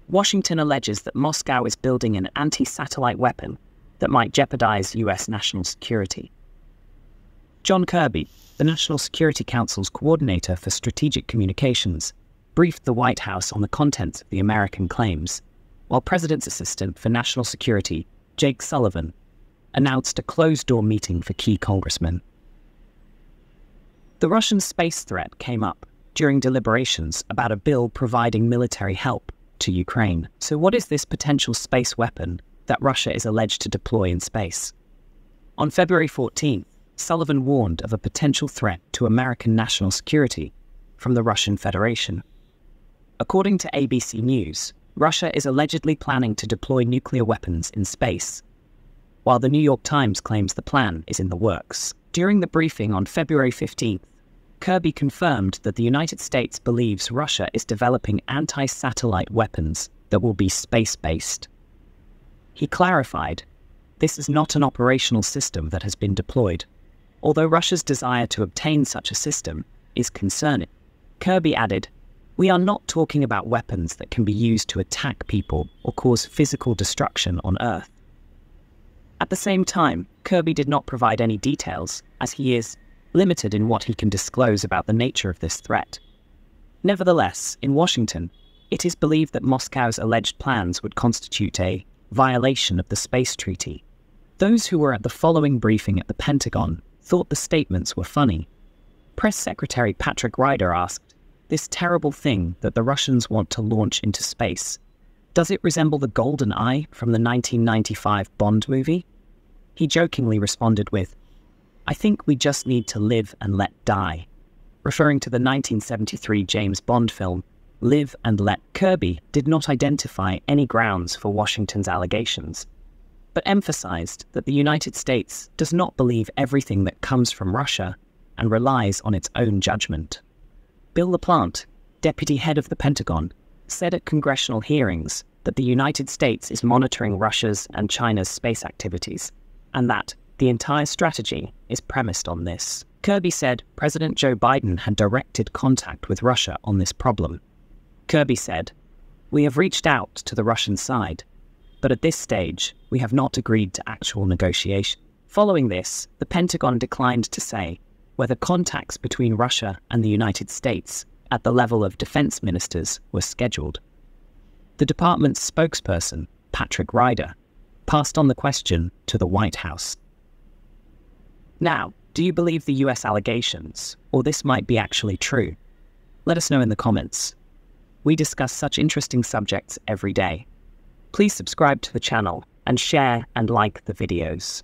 Washington alleges that Moscow is building an anti-satellite weapon that might jeopardize US national security. John Kirby, the National Security Council's coordinator for strategic communications, briefed the White House on the contents of the American claims, while President's Assistant for National Security, Jake Sullivan, announced a closed-door meeting for key congressmen. The Russian space threat came up during deliberations about a bill providing military help to Ukraine. So what is this potential space weapon that Russia is alleged to deploy in space? On February 14th, Sullivan warned of a potential threat to American national security from the Russian Federation. According to ABC News, Russia is allegedly planning to deploy nuclear weapons in space, while the New York Times claims the plan is in the works. During the briefing on February 15th, Kirby confirmed that the United States believes Russia is developing anti-satellite weapons that will be space-based. He clarified, "This is not an operational system that has been deployed, although Russia's desire to obtain such a system is concerning." Kirby added, "We are not talking about weapons that can be used to attack people or cause physical destruction on Earth." At the same time, Kirby did not provide any details, as he is limited in what he can disclose about the nature of this threat. Nevertheless, in Washington, it is believed that Moscow's alleged plans would constitute a violation of the space treaty. Those who were at the following briefing at the Pentagon thought the statements were funny. Press Secretary Patrick Ryder asked, "This terrible thing that the Russians want to launch into space, does it resemble the Golden Eye from the 1995 Bond movie?" He jokingly responded with, "I think we just need to live and let die," referring to the 1973 James Bond film, Live and Let. Kirby did not identify any grounds for Washington's allegations, but emphasized that the United States does not believe everything that comes from Russia and relies on its own judgment. Bill LaPlante, deputy head of the Pentagon, said at congressional hearings that the United States is monitoring Russia's and China's space activities, and that the entire strategy is premised on this. Kirby said President Joe Biden had directed contact with Russia on this problem. Kirby said, "We have reached out to the Russian side, but at this stage, we have not agreed to actual negotiation." Following this, the Pentagon declined to say whether contacts between Russia and the United States at the level of defense ministers were scheduled. The department's spokesperson, Patrick Ryder, passed on the question to the White House. Now, do you believe the US allegations, or this might be actually true? Let us know in the comments. We discuss such interesting subjects every day. Please subscribe to the channel and share and like the videos.